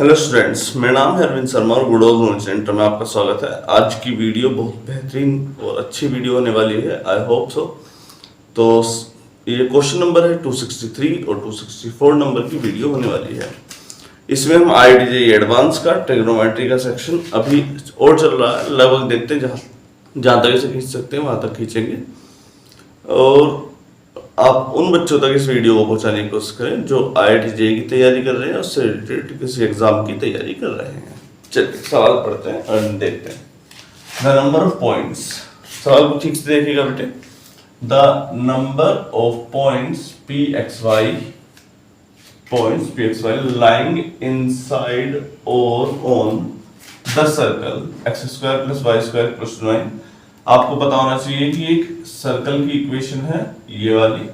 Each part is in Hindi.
हेलो स्टूडेंट्स, मेरा नाम है अरविंद शर्मा और गुड ऑल सेंटर में आपका स्वागत है। आज की वीडियो बहुत बेहतरीन और अच्छी वीडियो होने वाली है, आई होप सो। तो ये क्वेश्चन नंबर है 263 और 264 नंबर की वीडियो होने वाली है। इसमें हम IITJEE एडवांस का ट्रिग्नोमेट्री का सेक्शन अभी और चल रहा है, लगभग देखते हैं जहाँ तक इसे खींच सकते हैं वहाँ तक खींचेंगे और आप उन बच्चों तक इस वीडियो को पहुंचाने की कोशिश करें जो IITJEE की तैयारी कर रहे हैं, उससे रिलेटेड किसी एग्जाम की तैयारी कर रहे हैं। चलिए सवाल पढ़ते हैं और देखते हैं। द नंबर ऑफ पॉइंट्स, सवाल को ठीक से देखिएगा बेटे। The number of points pxy lying inside or on the circle x square plus y square equals to 9। आपको पता होना चाहिए कि एक सर्कल की इक्वेशन है ये वाली,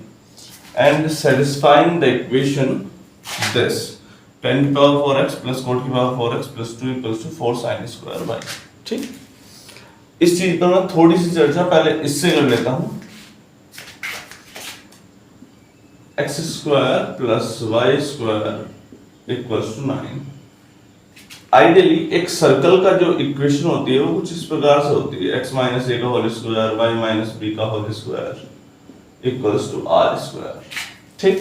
and satisfying the equation this 10 की पावर 4x प्लस कोट की power 4x plus 2 equals to 4 sin square y। ठीक, इस चीज पर मैं थोड़ी सी चर्चा पहले इससे कर लेता हूं। x square plus y square equals to 9। Ideally एक सर्कल का जो इक्वेशन होती है वो कुछ इस प्रकार से होती है, x माइनस ए का whole square y minus B का whole square equals to r square. ठीक,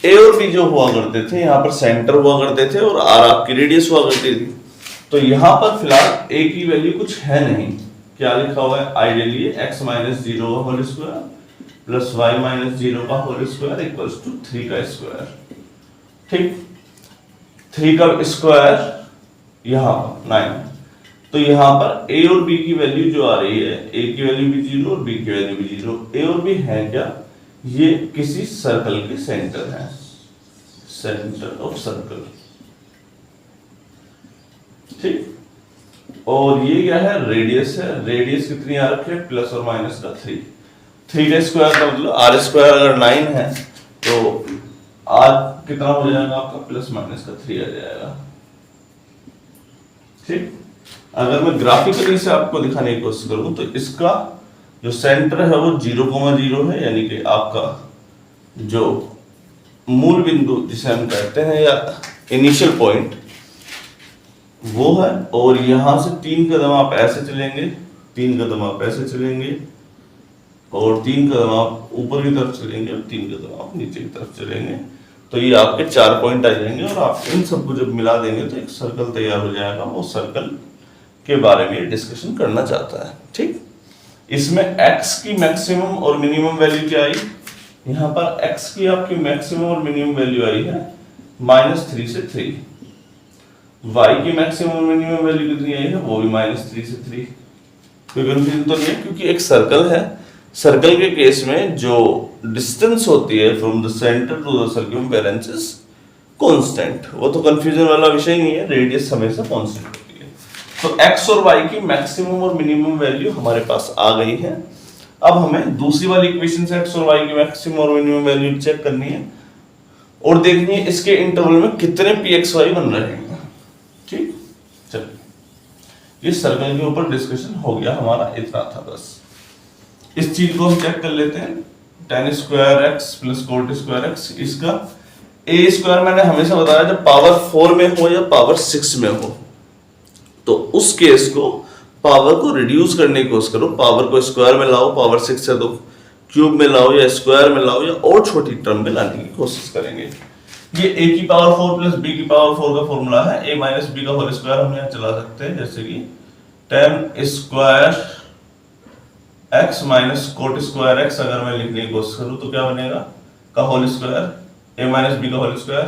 ए और बी जो हुआ करते थे यहाँ पर सेंटर हुआ करते थे और आर आपकी रेडियस हुआ करती थी। तो यहाँ पर फिलहाल ए की वैल्यू कुछ है नहीं, क्या लिखा हुआ है आइडियली x माइनस 0 का whole square plus y minus 0 का होल स्क्वायर इक्वल्स टू 3 का स्क्वायर। ठीक, 3 का स्क्वायर यहाँ 9। तो यहाँ पर a और b की वैल्यू जो आ रही है, a की वैल्यू भी 0 और b की वैल्यू भी 0। a और b है क्या, ये किसी सर्कल के सेंटर है, सेंटर ऑफ सर्कल। ठीक, और ये क्या है, रेडियस है। रेडियस कितनी आ रखी है, प्लस और माइनस का 3 का स्क्वायर का मतलब r स्क्वायर अगर 9 है तो r कितना हो जाएगा आपका, प्लस माइनस का 3 आ जाएगा। ठीक, अगर मैं ग्राफिकली से आपको दिखाने की कोशिश करूं तो इसका जो सेंटर है वो 0,0 है, यानी कि आपका जो मूल बिंदु जिसे हम कहते हैं या इनिशियल पॉइंट वो है, और यहां से 3 कदम आप ऐसे चलेंगे, 3 कदम आप ऐसे चलेंगे और 3 कदम आप ऊपर की तरफ चलेंगे और 3 कदम आप नीचे की तरफ चलेंगे। तो ये आपके 4 पॉइंट आ जाएंगे और आप इन सबको जब मिला देंगे तो एक सर्कल तैयार हो जाएगा। वो सर्कल के बारे में डिस्कशन करना चाहता है। ठीक, इसमें x की मैक्सिमम और मिनिमम वैल्यू क्या आई, यहाँ पर x की आपकी मैक्सिमम और मिनिमम वैल्यू आई है -3 से 3। y की मैक्सिमम और मिनिमम वैल्यू कितनी आई है, वो भी -3 से 3। कोई कंफ्यूजन तो नहीं है, क्योंकि एक सर्कल है। सर्कल के केस में जो डिस्टेंस होती है from the centre to the circumference is constant, वो तो कंफ्यूजन वाला विषय नहीं है, रेडियस हमेशा कांस्टेंट होती है। तो x और y की मैक्सिमम और मिनिमम वैल्यू हमारे पास आ गई है। अब हमें दूसरी वाली इक्वेशन से x और y की मैक्सिमम और मिनिमम वैल्यू चेक करनी है और देखनी है इसके इंटरवल में कितने pxy बन रहे हैं। ठीक, चलिए, ये सर्कल के ऊपर डिस्कशन हो गया हमारा, इतना था बस। इस चीज को हम चेक कर लेते हैं। tan square x plus coat square x, इसका a स्क्वायर मैंने हमेशा बताया जब पावर 4 में हो या पावर 6 में हो तो उस केस को पावर को रिड्यूस करने की कोशिश करो। पावर को स्क्वायर में लाओ, पावर 6 है तो क्यूब में लाओ या स्क्वायर में लाओ या और छोटी टर्म में लाने की कोशिश करेंगे। ये a की पावर 4 प्लस b की पावर 4 का फॉर्मूला है। a माइनस b का होल स्क्वायर हम यहाँ चला सकते हैं, जैसे कि tan square x minus cot square x अगर मैं लिखने की कोशिश करूं तो क्या बनेगा, का whole square, a minus B का होल स्क्वायर।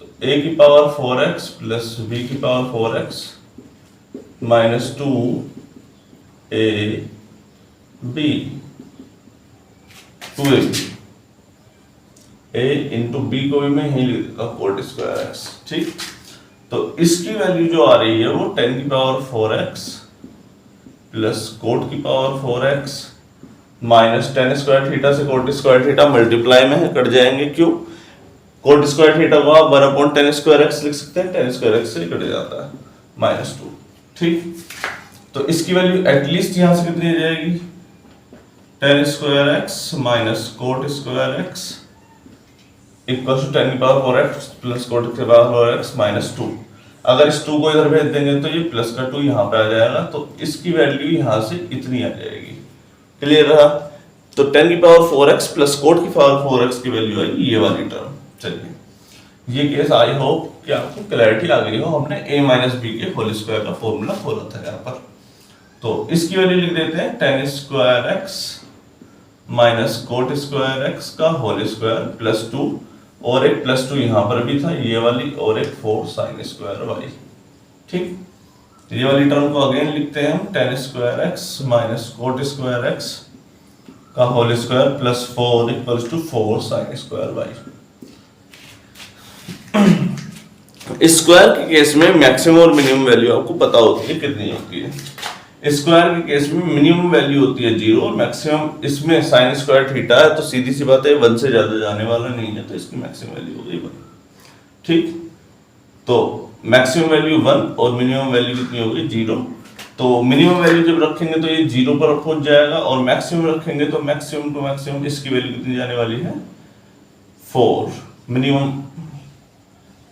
तो a की पावर 4x प्लस b की power 4x minus 2ab 2ab, a into B को भी मैं यही लिख देता हूं कोट स्क्वायर x। ठीक, तो इसकी वैल्यू जो आ रही है वो 10 की पावर 4x प्लस कोट की power 4x minus tan square theta से कोट स्क्वायर थीटा मल्टीप्लाई में है, कट जाएंगे। क्यों, कोट स्क्वायर थीटा को आप 1/tan स्क्वायर x लिख सकते हैं, tan स्क्वायर x से कट जाता है -2। ठीक, तो इसकी वैल्यू एटलीस्ट यहां से कितनी आ जाएगी, tan square x minus cot square x equal to 10 की पावर 4x प्लस कोट की पावर 4x माइनस 2। अगर इस 2 को इधर भेज देंगे तो ये प्लस का 2 यहाँ पे आ जाएगा, तो इसकी वैल्यू यहाँ से इतनी आ जाएगी। क्लियर रहा? तो 10 की पावर 4x प्लस कोट की पावर 4x की वैल्यू आएगी ये वाली टर्म। चलिए ये केस आई होप कि आपको क्लैरिटी आ गई हो। हमने a माइनस बी के होल स्क्वायर का फॉर्मूला खोला था यहाँ पर। तो इसकी वैल्यू लिख देते हैं 10 square x minus cot square x का होल स्क्वायर प्लस 2, और एक प्लस 2 यहाँ पर भी था ये वाली, और एक 4 साइन स्क्वायर y। ठीक, ये वाली टर्म को अगेन लिखते हैं हम 10 square x minus cot square x का whole square plus 4 equals to 4 sine square y। Square के केस में मैक्सिमम और मिनिमम वैल्यू आपको पता होती है कितनी होती है। स्क्वायर के केस में मिनिमम वैल्यू होती है 0 और मैक्सिमम, इसमें साइन स्क्वायर थीटा है तो सीधी सी बात है 1 से ज्यादा जाने वाला नहीं है, तो इसकी मैक्सिमम वैल्यू हो गई 1। ठीक, तो मैक्सिमम वैल्यू 1 और मिनिमम वैल्यू कितनी होगी 0। तो मिनिमम वैल्यू जब रखेंगे तो ये 0 पर पहुंच जाएगा, और मैक्सिमम रखेंगे तो मैक्सिमम टू मैक्सिमम इसकी वैल्यू कितनी जाने वाली है 4। मिनिमम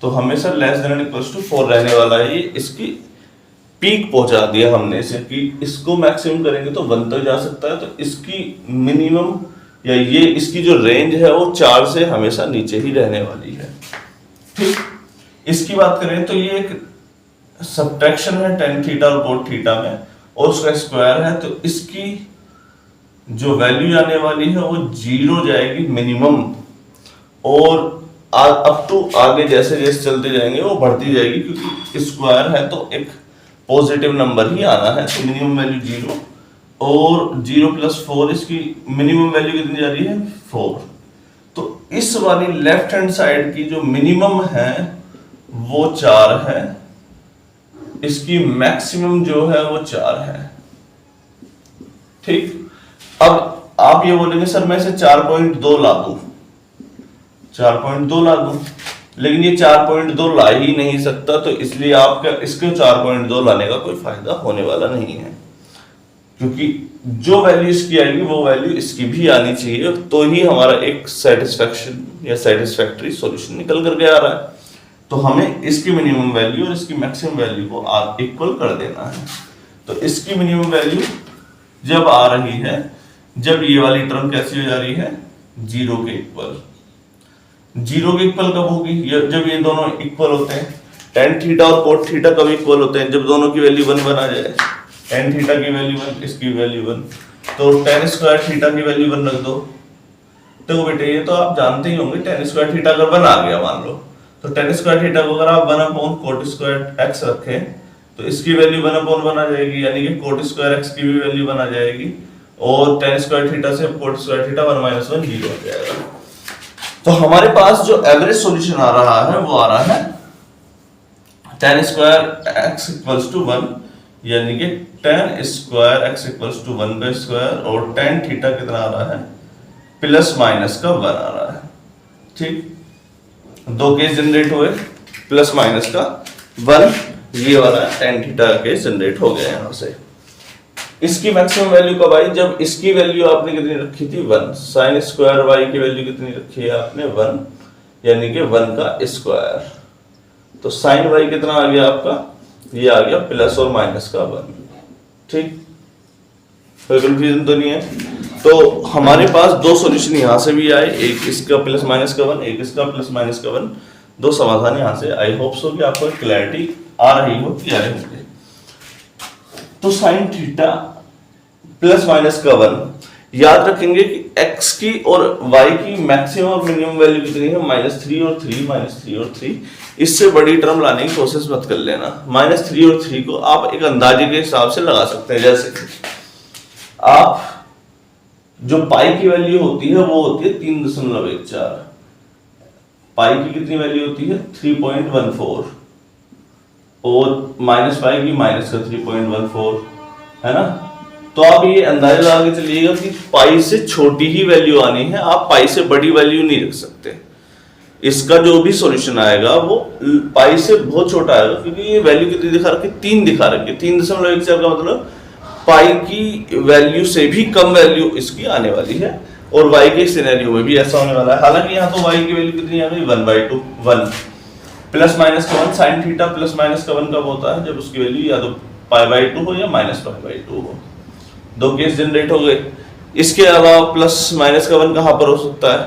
तो हमेशा लेस देन इक्वल्स टू 4 रहने वाला है। ये इसकी पीक पहुंचा दिया हमने इसे कि इसको मैक्सिमम करेंगे तो 1 तक जा सकता है, तो इसकी मिनिमम या ये इसकी जो रेंज है वो 4 से हमेशा नीचे ही रहने वाली है। ठीक, इसकी बात करें तो ये एक सब्ट्रैक्शन है tan थीटा और cot थीटा में, और उसका स्क्वायर है, तो इसकी जो वैल्यू आने वाली है वो 0 जाएगी मिनिमम, और अप टू आगे जैसे जैसे चलते जाएंगे वो बढ़ती जाएगी, क्योंकि स्क्वायर है तो एक पॉजिटिव नंबर ही आना है। तो मिनिमम वैल्यू 0 और 0 प्लस 4, इसकी मिनिमम वैल्यू कितनी जा रही है 4। तो इस वाली लेफ्ट हैंड साइड की जो मिनिमम है वो 4 है, इसकी मैक्सिमम जो है वो 4 है। ठीक, अब आप ये बोलेंगे सर मैं इसे 4.2 ला दूं, 4.2 ला दूं, लेकिन ये 4.2 ला ही नहीं सकता, तो इसलिए आपका इसके 4.2 लाने का कोई फायदा होने वाला नहीं है, क्योंकि जो वैल्यू इसकी आएगी वो वैल्यू इसकी भी आनी चाहिए, तो ही हमारा एक सेटिस्फैक्शन या सेटिस्फैक्टरी सॉल्यूशन निकल करके आ रहा है। तो हमें इसकी मिनिमम वैल्यू और इसकी मैक्सिमम वैल्यू को आप इक्वल कर देना है। तो इसकी मिनिमम वैल्यू जब आ रही है, जब ये वाली टर्म कैसी हो जा रही है 0 के इक्वल। 0 के इक्वल कब होगी? जब ये दोनों इक्वल होते हैं। tan थीटा और cot थीटा कब इक्वल होते हैं? जब दोनों की वैल्यू 1 आ जाए। tan थीटा की वैल्यू 1, इसकी वैल्यू 1, तो tan स्क्वायर थीटा की वैल्यू 1 रख दो। तो बेटे ये तो आप जानते ही होंगे, tan स्क्वायर थीटा अगर 1 आ गया मान लो, तो tan स्क्वायर थीटा को अगर आप 1/cot स्क्वायर x रखें तो इसकी वैल्यू 1/1 आ जाएगी, यानी कि cot स्क्वायर x की भी वैल्यू 1 आ जाएगी, और tan स्क्वायर थीटा से cot स्क्वायर थीटा 1 - 1 0 आ जाएगा। तो हमारे पास जो एवरेज सॉल्यूशन आ रहा है वो आ रहा है tan square x equals to 1, यानी कि tan square x equals to 1 का स्क्वायर, और tan थीटा कितना आ रहा है प्लस माइनस का 1 आ रहा है। ठीक, दो केस जनरेट हुए, प्लस माइनस का 1, ये वाला tan थीटा का केस जनरेट हो गया यहां से। इसकी मैक्सिमम वैल्यू कब आई? जब इसकी वैल्यू आपने कितनी रखी थी 1, साइन स्क्वायर y की वैल्यू कितनी रखी है आपने 1, यानी कि 1 का स्क्वायर। तो साइन y कितना आ गया आपका? ये आ गया प्लस और माइनस का 1। ठीक, कोई कंफ्यूजन तो नहीं है? तो हमारे पास दो सॉल्यूशन यहां से भी आए, एक इसका प्लस माइनस का 1, एक इसका प्लस माइनस का 1, दो समाधान यहां से। आई होप सो कि आपको क्लैरिटी आ रही हो कि आ रही होंगे। तो साइन थीटा प्लस माइनस का 1, याद रखेंगे कि x की और y की मैक्सिमम और मिनिमम वैल्यू कितनी है -3 और 3, -3 और 3। इससे बड़ी टर्म लाने की कोशिश मत कर लेना। -3 और 3 को आप एक अंदाजे के हिसाब से लगा सकते हैं। जैसे आप जो पाई की वैल्यू होती है वो होती है 3.14, पाई की कितनी वैल्यू होती है 3.14, और माइनस पाई की माइनस का 3.14 है ना। तो आप ये अंदाजा लगा के चलिएगा कि पाई से छोटी ही वैल्यू आनी है, आप पाई से बड़ी वैल्यू नहीं रख सकते। इसका जो भी सॉल्यूशन आएगा वो पाई से बहुत छोटा आएगा, क्योंकि ये वैल्यू कितनी दिखा रखी है 3 दिखा रखी है। 3.14 का मतलब पाई की वैल्यू से भी कम वैल्यू इसकी आने वाली है, और वाई के सिनेरियो में भी ऐसा होने वाला है। हालांकि यहाँ तो वाई की वैल्यू कितनी आ गई, 1/2, 1 प्लस माइनस का 1 साइन थीटा प्लस माइनस का 1 कब होता है, जब उसकी वैल्यू या तो π/2 हो या -π/2 हो। दो केस जनरेट हो गए। इसके अलावा प्लस माइनस का 1 कहाँ पर हो सकता है,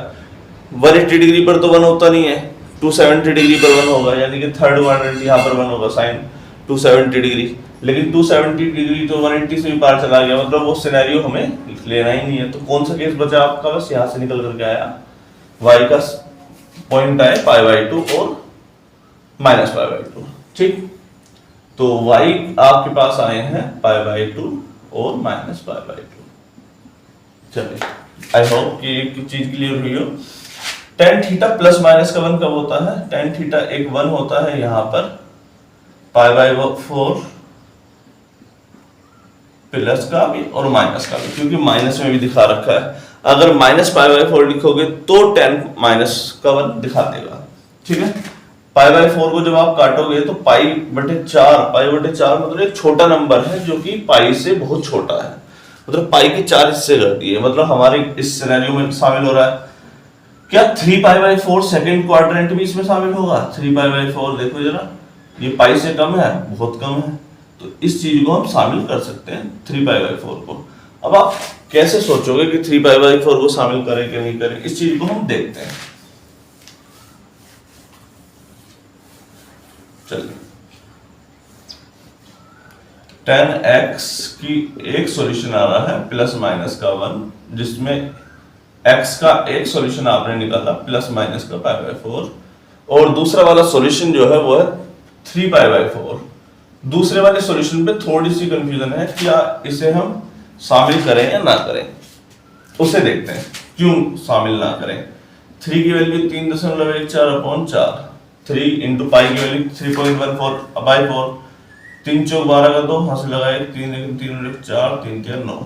180 डिग्री पर तो 1 होता नहीं है, 270 डिग्री पर 1 होगा, यानी कि थर्ड क्वाड्रेंट यहाँ पर 1 होगा साइन 270 डिग्री। लेकिन 270 डिग्री तो 180 से भी पार चला गया, मतलब वो सिनेरियो हमें लेना ही नहीं है। तो कौन सा केस बचा आपका, बस यहाँ से निकल करके आया y का पॉइंट आए π/2 और -π/2। ठीक, तो y आपके पास आए हैं π/2 और -π/2। चलिए, आई होप कि एक चीज क्लियर हुई हो। tan थीटा प्लस माइनस का 1 कब होता है, tan थीटा एक 1 होता है यहाँ पर π/4 प्लस का भी और माइनस का भी, क्योंकि माइनस में भी दिखा रखा है। अगर -π/4 लिखोगे तो tan माइनस का 1 दिखा देगा। ठीक है, π/4 को जब आप काटोगे तो π/4 मतलब एक छोटा नंबर है जो कि पाई से बहुत छोटा है, मतलब पाई की 4 हिस्से करती है। मतलब हमारे इस सिनेरियो में शामिल हो रहा है क्या 3π/4 सेकंड क्वाड्रेंट भी इसमें शामिल होगा। 3π/4 देखो जरा, ये पाई से कम है, बहुत कम है, तो इस चीज को हम शामिल कर सकते हैं 3π/4 को। अब आप कैसे सोचोगे कि 3π/4 को शामिल करें कि नहीं करें, इस चीज को हम देखते हैं। चलिए, tan x की एक सॉल्यूशन आ रहा है प्लस माइनस का 1, जिसमें x का एक सॉल्यूशन आपने निकाला प्लस माइनस का π/4, और दूसरा वाला सॉल्यूशन जो है वो है 3π/4। दूसरे वाले सॉल्यूशन पे थोड़ी सी कंफ्यूजन है, क्या इसे हम शामिल करें या ना करें, उसे देखते हैं। क्यों शामिल ना करें, 3 की वैल्यू 3.14/4, 3 इंटू पाई की वैल्यू 3.14/4, 3 चौक 12 का 2, हाथ से लगाए 3 4 3 4 9।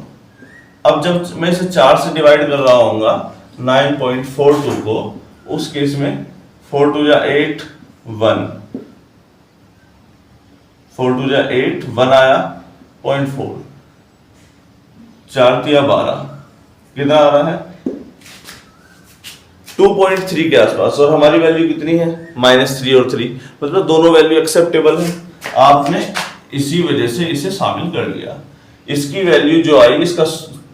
अब जब मैं इसे 4 से डिवाइड कर रहा हूँगा 9.42 को, उस केस में 4 2 जा 8 1, 4 2 जा 8 1 आया 0.4, 4 3 12, कितना आ रहा है 2.3 के आसपास, और हमारी वैल्यू कितनी है -3 और 3, मतलब दोनों वैल्यू एक्सेप्टेबल है। आपने इसी वजह से इसे शामिल कर लिया। इसकी वैल्यू जो आई, इसका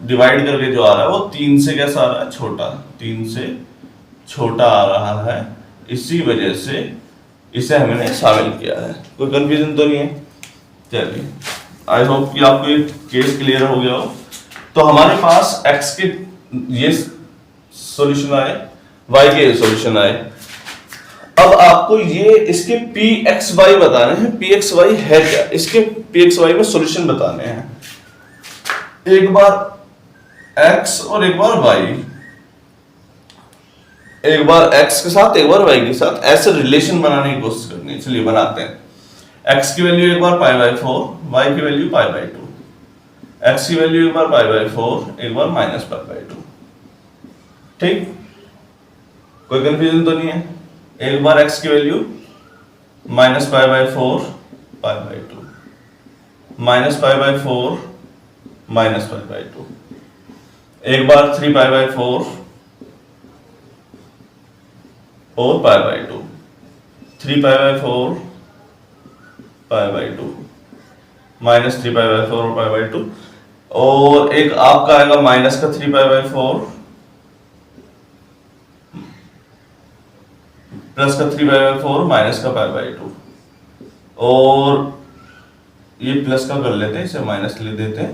डिवाइड करके जो आ रहा है वो 3 से कैसा आ रहा है, छोटा, 3 से छोटा आ रहा है, इसी वजह से इसे हमने शामिल किया है। कोई कंफ्यूजन तो नहीं है। चलिए, आई होप कि आपको ये केस क्लियर हो गया हो। तो हमारे पास x के ये सॉल्यूशन आए, y के सॉल्यूशन आए। अब आपको ये इसके pxy बताने हैं। pxy है क्या, इसके pxy में सॉल्यूशन बताने हैं। एक बार x और एक बार y, एक बार x के साथ एक बार y के साथ ऐसे रिलेशन बनाने की कोशिश करनी है। चलिए बनाते हैं। x की वैल्यू एक बार π/4, y की वैल्यू π/2, x की वैल्यू एक बार π/4, एक बार -π/2। ठीक, कोई कंफ्यूजन तो नहीं है। एक बार x की वैल्यू -π/4 π/2, -π/4 -π/2, एक बार 3π/4 और π/2, 3π/4 π/2, -3π/4 और π/2, और एक आपका आएगा माइनस का 3π/4 प्लस का 3π/4 माइनस का π/2, और ये प्लस का कर लेते हैं, इसे माइनस ले देते हैं,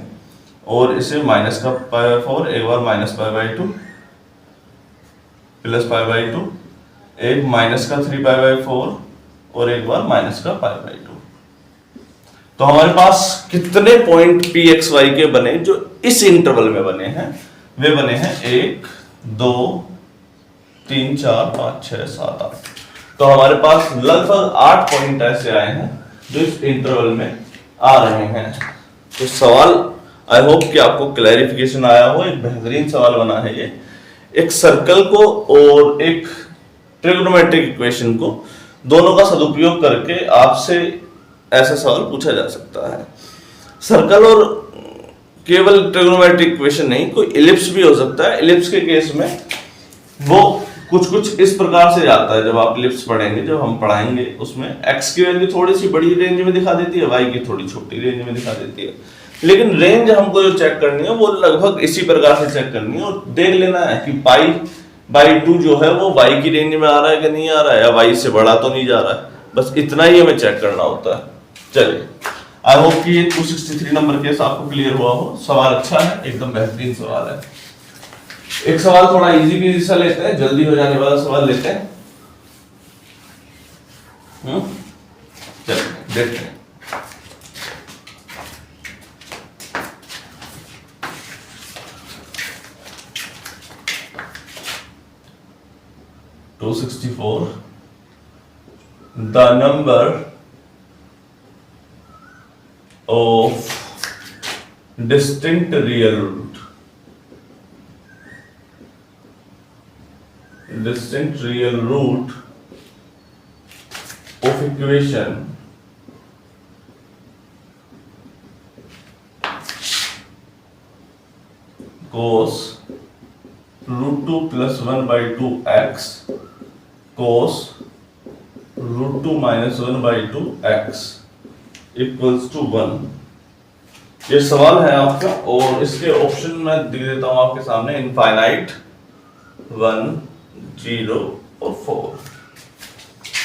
और इसे माइनस का π/4, एक बार -π/2 प्लस π/2, एक माइनस का 3π/4 और एक बार माइनस का π/2। तो हमारे पास कितने पॉइंट pxy के बने जो इस इंटरवल में बने हैं, वे बने हैं 1 2 3 4 5 6 7 8। तो हमारे पास लगभग 8 पॉइंट ऐसे आए हैं जो इस इंटरवल में आ रहे हैं। तो सवाल आई होप कि आपको क्लैरिफिकेशन आया हो। एक बेहतरीन सवाल बना है ये। एक सर्कल को और एक ट्रिग्नोमेट्रिक इक्वेशन को, दोनों का सदुपयोग करके आपसे ऐसा सवाल पूछा जा सकता है। सर्कल और केवल ट्रिग्नोमेट्रिक इक्वेशन नहीं, कोई इलिप्स भी हो सकता है। इलिप्स के केस में वो कुछ इस प्रकार से जाता है। जब आप इलिप्स पढ़ेंगे, जब हम पढ़ाएंगे, उसमें x की वैल्यू थोड़ी सी बड़ी रेंज में दिखा देती है, y की थोड़ी छोटी रेंज में दिखा देती है, लेकिन रेंज हमको जो चेक करनी है वो लगभग इसी प्रकार से चेक करनी है और देख लेना है कि π/2 जो है वो y की रेंज में आ रहा है कि नहीं आ रहा है, या y से बड़ा तो नहीं जा रहा है। बस इतना ही हमें चेक करना होता है। चलिए, आई होप कि ये 263 नंबर केस आपको क्लियर हुआ हो। सवाल अच्छा है, एकदम बेहतरीन सवाल है। एक सवाल थोड़ा इजी भी सा लेते हैं, जल्दी हो जाने वाला सवाल लेते हैं। चलिए देखते हैं। The number of distinct real root of equation cos √2 plus 1/2x cos √2 minus 1/2x equals to 1। ये सवाल है आपका, और इसके ऑप्शन मैं दे देता हूं आपके सामने, इनफाइनाइट, 1, 0 और 4।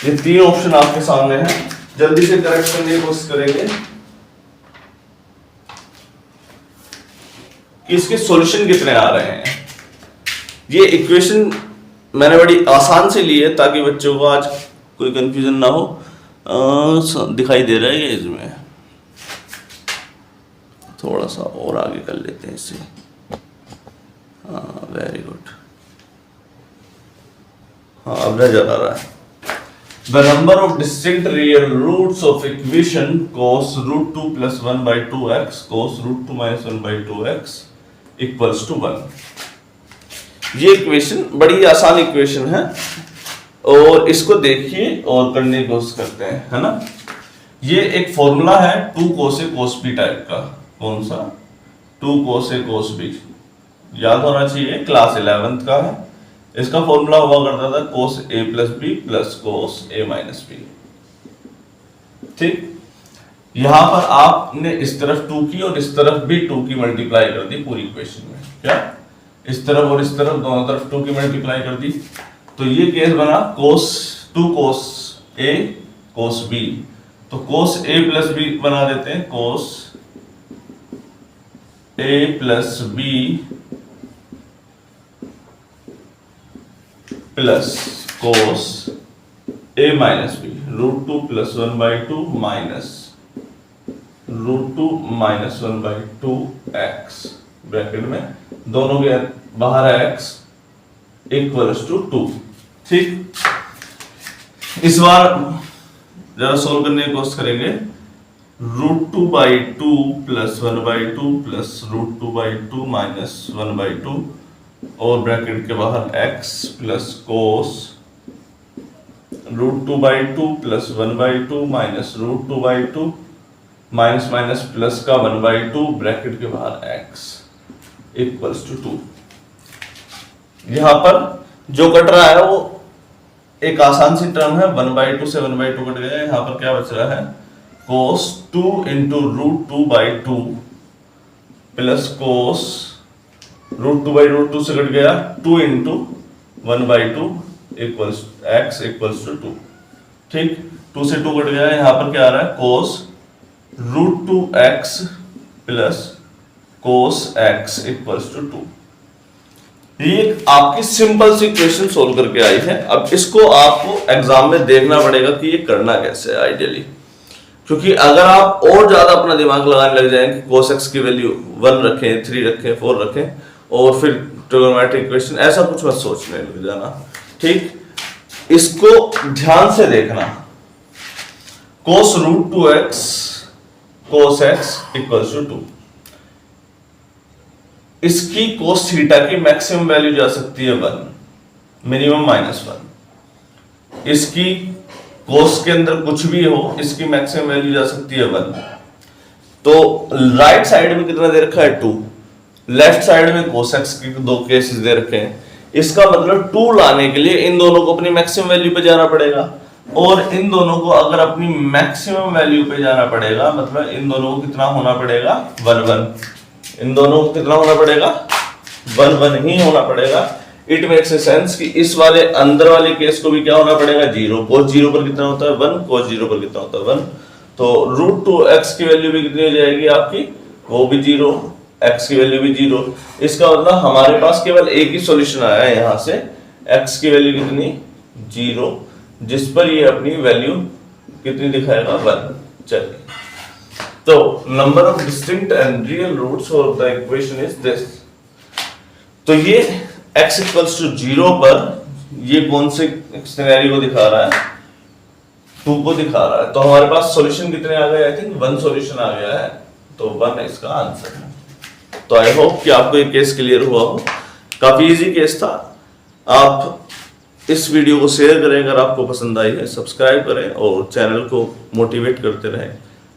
ये तीन ऑप्शन आपके सामने हैं। जल्दी से करेक्ट करने की कोशिश करेंगे कि इसके सॉल्यूशन कितने आ रहे हैं। ये इक्वेशन मैंने बड़ी आसान से ली है ताकि बच्चों को आज कोई कंफ्यूजन ना हो। दिखाई दे रहा है ये, इसमें थोड़ा सा और आगे कर लेते हैं इसे। हाँ, वेरी गुड। हाँ, अब नजर आ रहा है। The number of distinct real roots of equation cos √2 plus 1/2x cos √2 minus 1/2x equals to 1। ये इक्वेशन बड़ी आसान इक्वेशन है, और इसको देखिए और करने की कोशिश करते हैं, है ना। ये एक फॉर्मूला है 2 cos A cos B type का। कौन सा? 2 cos A cos B, याद होना चाहिए, क्लास 11th का है। इसका फॉर्मूला हुआ करता था cos A plus B plus cos A minus B। ठीक, यहां पर आपने इस तरफ 2 की और इस तरफ भी 2 की मल्टीप्लाई कर दी पूरी इक्वेशन में। क्या? इस तरफ और इस तरफ, दोनों तरफ 2 की मल्टीप्लाई कर दी, तो ये case बना2 cos A cos B। तो cos A plus B बना देते हैं, cos A plus B plus cos A minus B √2 plus 1/2 minus √2 minus 1/2x, bracket में दोनों के बाहर है x, इक्वल्स टू 2। ठीक, इस बार जरा सोल्व करने की कोशिश करेंगे। √2/2 plus 1/2 plus √2/2 minus 1/2 और ब्रैकेट के बाहर x plus cos √2/2 plus 1/2 minus √2/2 minus minus plus का 1/2 ब्रैकेट के बाहर x इक्वल्स टू 2। यहां पर जो कट रहा है वो एक आसान सी टर्म है, 1/2 से 1/2 कट गया। यहां पर क्या बच रहा है? cos 2 into √2/2 प्लस cos √2/2 से कट गया 2 into 1/2 equals x equals to 2। ठीक, 2 से 2 कट गया। यहां पर क्या आ रहा है? cos √2x plus cos x equals to 2। ये आपकी सिंपल सी इक्वेशन सोल्व करके आई है। अब इसको आपको एग्जाम में देखना पड़ेगा कि ये करना कैसे है आइडियली, क्योंकि अगर आप और ज्यादा अपना दिमाग लगाने लग जाएं कि cos x की वैल्यू 1 रखें, 3 रखें, 4 रखें और फिर ट्रिगोनोमेट्रिक इक्वेशन, ऐसा कुछ मत सोचने लग जाना। ठीक, इसको ध्यान से देखना। cos √2x cos x equals to 2। इसकी cos थीटा की मैक्सिमम वैल्यू जा सकती है 1, मिनिमम -1। इसकी cos के अंदर कुछ भी हो, इसकी मैक्सिमम वैल्यू जा सकती है 1। तो राइट साइड में कितना दे रखा है 2, लेफ्ट साइड में cos x के 2 केसेस दे रखे हैं। इसका मतलब 2 लाने के लिए इन दोनों को अपनी मैक्सिमम वैल्यू पे जाना पड़ेगा, और इन दोनों को अगर अपनी मैक्सिमम वैल्यू पे जाना पड़ेगा मतलब इन दोनों को कितना होना पड़ेगा 1 1, इन दोनों को कितना होना पड़ेगा 1 1 ही होना पड़ेगा। इट मेक्स ए सेंस कि इस वाले अंदर वाले केस को भी क्या होना पड़ेगा 0, cos 0 पर कितना होता है 1, cos 0 पर कितना होता है 1, तो √2x की वैल्यू भी कितनी हो जाएगी आपकी, वो भी 0, x की वैल्यू भी 0। इसका मतलब हमारे पास केवल एक ही सॉल्यूशन आया है यहाँ से, x की वैल्यू कितनी 0, जिस पर ये अपनी वैल्यू कितनी दिखाएगा 1। चलिए, तो number of distinct and real roots of the equation is this. तो ये x इक्वल्स टू 0 पर ये कौन से सिनेरियो को दिखा रहा है, 2 को दिखा रहा है। तो हमारे पास सॉल्यूशन कितने आ गए, आई थिंक 1 सॉल्यूशन आ गया है, तो 1 इसका आंसर है। तो आई होप कि आपको ये केस क्लियर हुआ हो, काफी इजी केस था। आप इस वीडियो को शेयर करें अगर आपको पसंद आई है, सब्सक्राइब करें और चैनल को मोटिवेट करते रहें,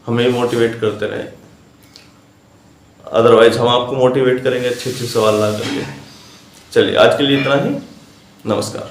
हमें मोटिवेट करते रहें। अदरवाइज हम आपको मोटिवेट करेंगे अच्छे अच्छे सवाल ला करके। चलिए, आज के लिए इतना ही, नमस्कार।